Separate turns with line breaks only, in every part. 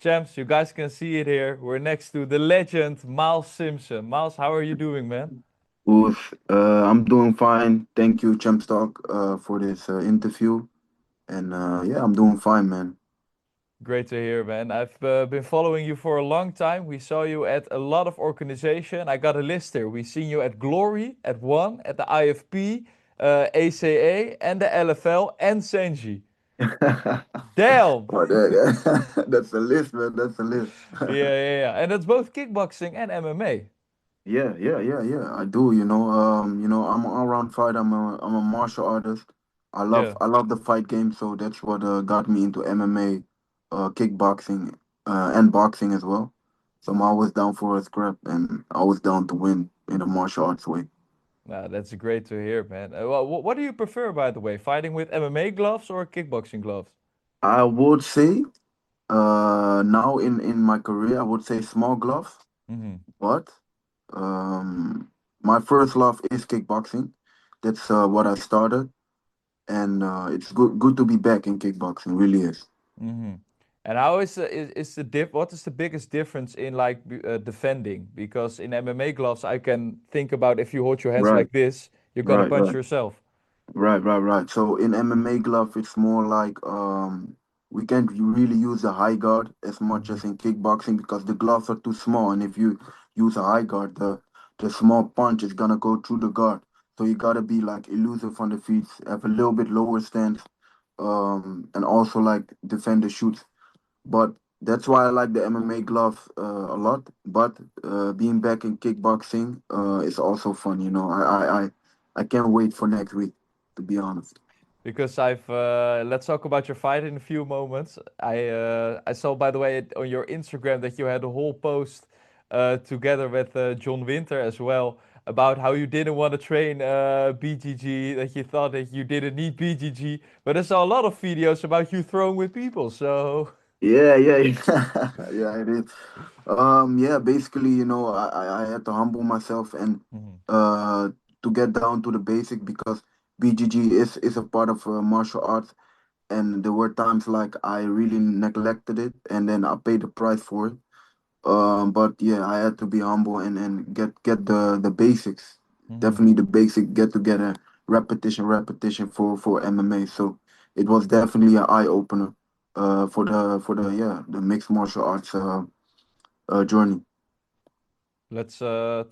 Champs, you guys can see it here. We're next to the legend, Miles Simpson. Miles, how are you doing, man?
Oof, I'm doing fine. Thank you, Champstalk, for this interview. And yeah, I'm doing fine, man.
Great to hear, man. I've been following you for a long time. We saw you at a lot of organization. I got a list here. We seen you at Glory, at One, at the IFP, ACA, and the LFL, and SENSHI. Damn!
Oh, that's the list, man. That's the list.
Yeah. And that's both kickboxing and MMA.
Yeah. I do, I'm an all-round fighter. I'm a martial artist.
Yeah.
I love the fight game, so that's what got me into MMA, kickboxing, and boxing as well. So I'm always down for a scrap and always down to win in the martial arts way.
That's great to hear, man. Well, what do you prefer, by the way? Fighting with MMA gloves or kickboxing gloves?
I would say now in my career, I would say small gloves,
Hmm.
but um, my first love is kickboxing. That's what I started, and it's good to be back in kickboxing. Really is.
Hmm. And how is the what is the biggest difference in like defending? Because in MMA gloves, I can think about if you hold your hands
Right,
like this, you're gonna
right,
punch
right,
yourself.
right. So in MMA glove, it's more like we can't really use a high guard as much
Hmm.
as in kickboxing because the gloves are too small, and if you use a high guard, the small punch is gonna go through the guard. So you gotta be like elusive on the feet, have a little bit lower stance, and also like defend the shoots. But that's why I like the MMA glove a lot. But being back in kickboxing is also fun. I can't wait for next week, to be honest.
Because I've let's talk about your fight in a few moments. I saw by the way on your Instagram that you had a whole post together with John Winter as well about how you didn't want to train BGG, that you thought that you didn't need BGG, but I saw a lot of videos about you throwing with people. So
Yeah. Yeah, it is. Yeah, basically, I had to humble myself and
Mhm.
uh, to get down to the basic because BGG is a part of martial arts, and there were times like I really neglected it, and then I paid the price for it. But yeah, I had to be humble and get the basics.
Mhm.
Definitely the basic, get together, repetition for MMA. So it was definitely an eye opener for the mixed martial arts journey.
Let's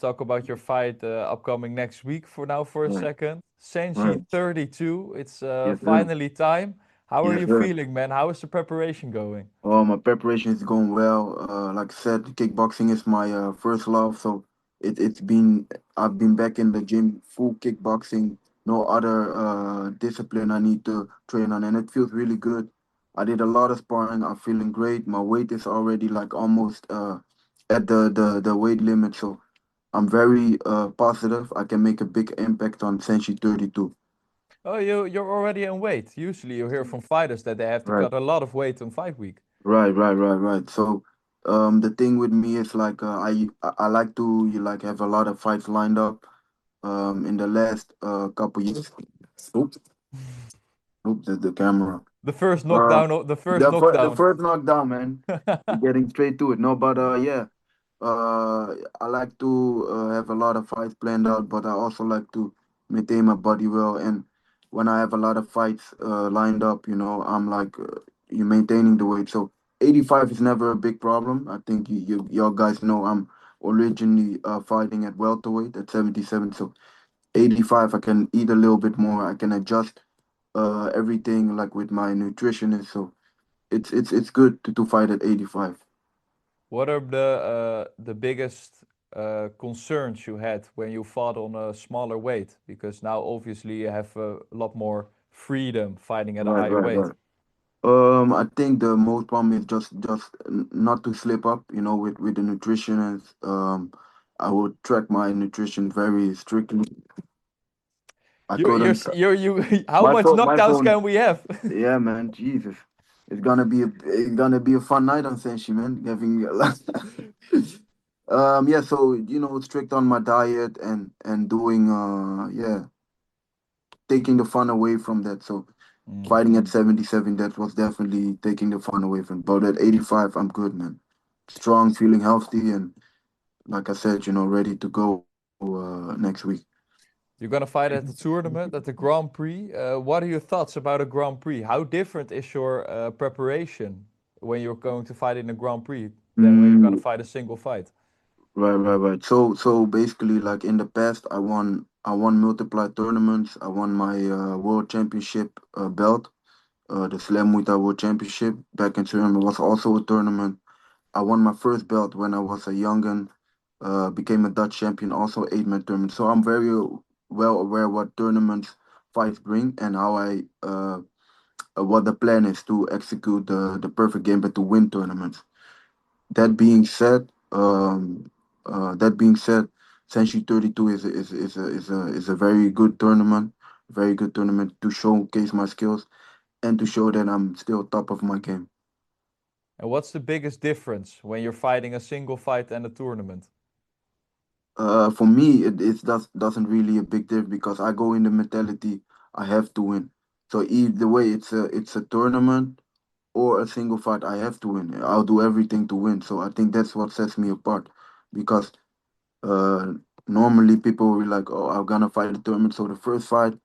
talk about your fight upcoming next week for now for a
Right,
second. Senshi
right.
32, it's
Yes, sir.
finally time. How are
Yes,
you
sir.
feeling, man? How is the preparation going?
My preparation is going well. Like I said, kickboxing is my first love, so it's been I've been back in the gym, full kickboxing, no other discipline I need to train on, and it feels really good. I did a lot of sparring. I'm feeling great. My weight is already like almost at the weight limit, so I'm very positive. I can make a big impact on Senshi 32.
Oh, you're already in weight. Usually you hear from fighters that they have to
Right.
cut a lot of weight on fight week.
Right. So, the thing with me is like I like to like have a lot of fights lined up. In the last couple years. Oops, oops, the camera. Uh,
The first
the
knockdown.
first knockdown, man. Getting straight to it. No, but yeah. I like to have a lot of fights planned out, but I also like to maintain my body well. And when I have a lot of fights lined up, I'm like you maintaining the weight. So 85 is never a big problem. I think y'all guys know I'm originally fighting at welterweight at 77. So 85, I can eat a little bit more. I can adjust everything like with my nutritionist. So it's good to fight at 85.
What are the biggest concerns you had when you fought on a smaller weight? Because now obviously you have a lot more freedom fighting at a higher weight.
Right. I think the most problem is just not to slip up, with the nutritionist. I would track my nutrition very strictly. I couldn't.
how much
My
knockdowns
phone.
can we have?
Yeah, man, Jesus, it's gonna be a fun night on Senshi, man. Having yeah, so strict on my diet and doing taking the fun away from that. So Fighting at 77, that was definitely taking the fun away from. But at 85, I'm good, man. Strong, feeling healthy, and like I said, ready to go next week.
You're gonna fight at the tournament, at the Grand Prix. What are your thoughts about a Grand Prix? How different is your preparation when you're going to fight in a Grand Prix than when you're gonna
Mm,
fight a single fight?
right. So basically, like in the past, I won multiple tournaments. I won my world championship belt, the Slam Muay Thai World Championship back in Suriname was also a tournament. I won my first belt when I was a youngin. Became a Dutch champion, also 8-man tournament. So I'm very well aware what tournaments fights bring and how what the plan is to execute the perfect game, but to win tournaments. That being said, that being said, SENSHI 32 is a very good tournament to showcase my skills and to show that I'm still top of my game.
And what's the biggest difference when you're fighting a single fight and a tournament?
For me, doesn't really a big difference because I go in the mentality I have to win. So either way, it's a tournament or a single fight, I have to win. I'll do everything to win. So I think that's what sets me apart because uh, normally people will be like, oh, I'm gonna fight the tournament. So the first fight,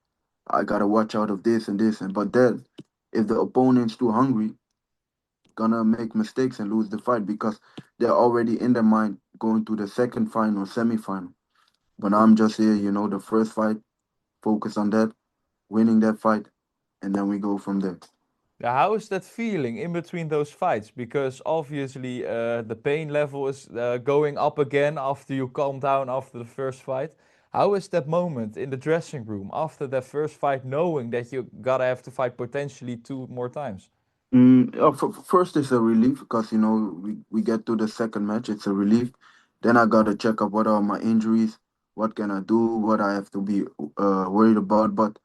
I gotta watch out of this and this, and but then if the opponent's too hungry, gonna make mistakes and lose the fight because they're already in their mind going to the second final, semi-final. But I'm just here, the first fight, focus on that, winning that fight, and then we go from there.
Yeah, how is that feeling in between those fights? Because obviously the pain level is going up again after you calm down after the first fight. How is that moment in the dressing room after that first fight, knowing that you gotta have to fight potentially 2 more times?
First, it's a relief because we get to the second match. It's a relief. Then I gotta check up what are my injuries, what can I do, what I have to be worried about. But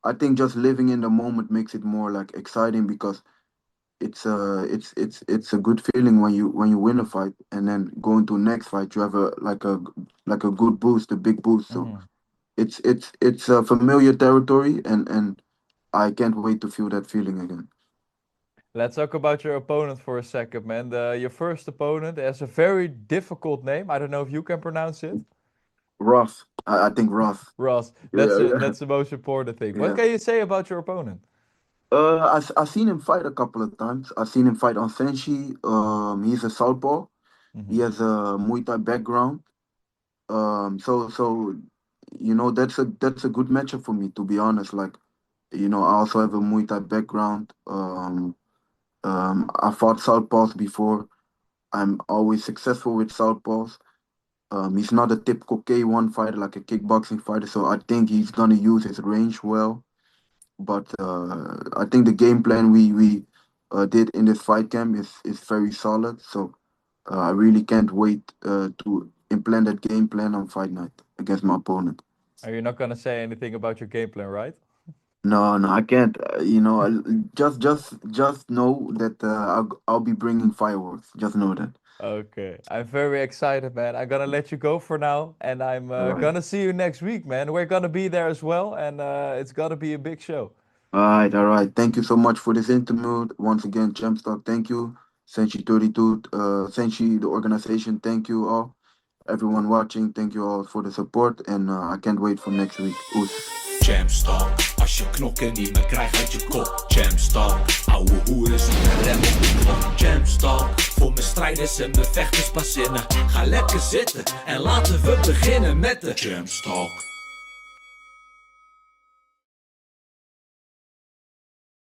I think just living in the moment makes it more like exciting because it's a good feeling when you win a fight and then going to next fight you have a good boost, a big boost. So
Mhm.
it's a familiar territory and I can't wait to feel that feeling again.
Let's talk about your opponent for a second, man. Your first opponent has a very difficult name. I don't know if you can pronounce it.
Ross, I think Ross.
Ross. That's
Yeah,
it.
yeah,
That's the most important thing. What
yeah.
can you say about your opponent?
I seen him fight a couple of times. I seen him fight on Senshi. He's a southpaw. He
Hmm.
has a Muay Thai background. So that's a good matchup for me, to be honest. Like, I also have a Muay Thai background. I fought southpaws before. I'm always successful with southpaws. He's not a typical K1 fighter, like a kickboxing fighter, so I think he's gonna use his range well. But I think the game plan we did in this fight camp is very solid. So I really can't wait to implement that game plan on fight night against my opponent.
Are you not gonna say anything about your game plan, right?
No, no, I can't. Just know that I'll be bringing fireworks. Just know that.
Okay, I'm very excited, man. I'm gonna let you go for now, and I'm
All right.
gonna see you next week, man. We're gonna be there as well, and it's gonna be a big show.
All right. Thank you so much for this interview. Once again, Champstalk, thank you. Senshi 32, Senshi, the organization, thank you all. Everyone watching, thank you all for the support. And I can't wait for next week. Oes.
Champstalk, als je knokken niet meer krijgt uit je kop. Champstalk, ouwe hoeren zonder rem op de knop. Champstalk, voor mijn strijders en mijn vechters pas zinnen. Ga lekker zitten en laten we beginnen met de Champstalk.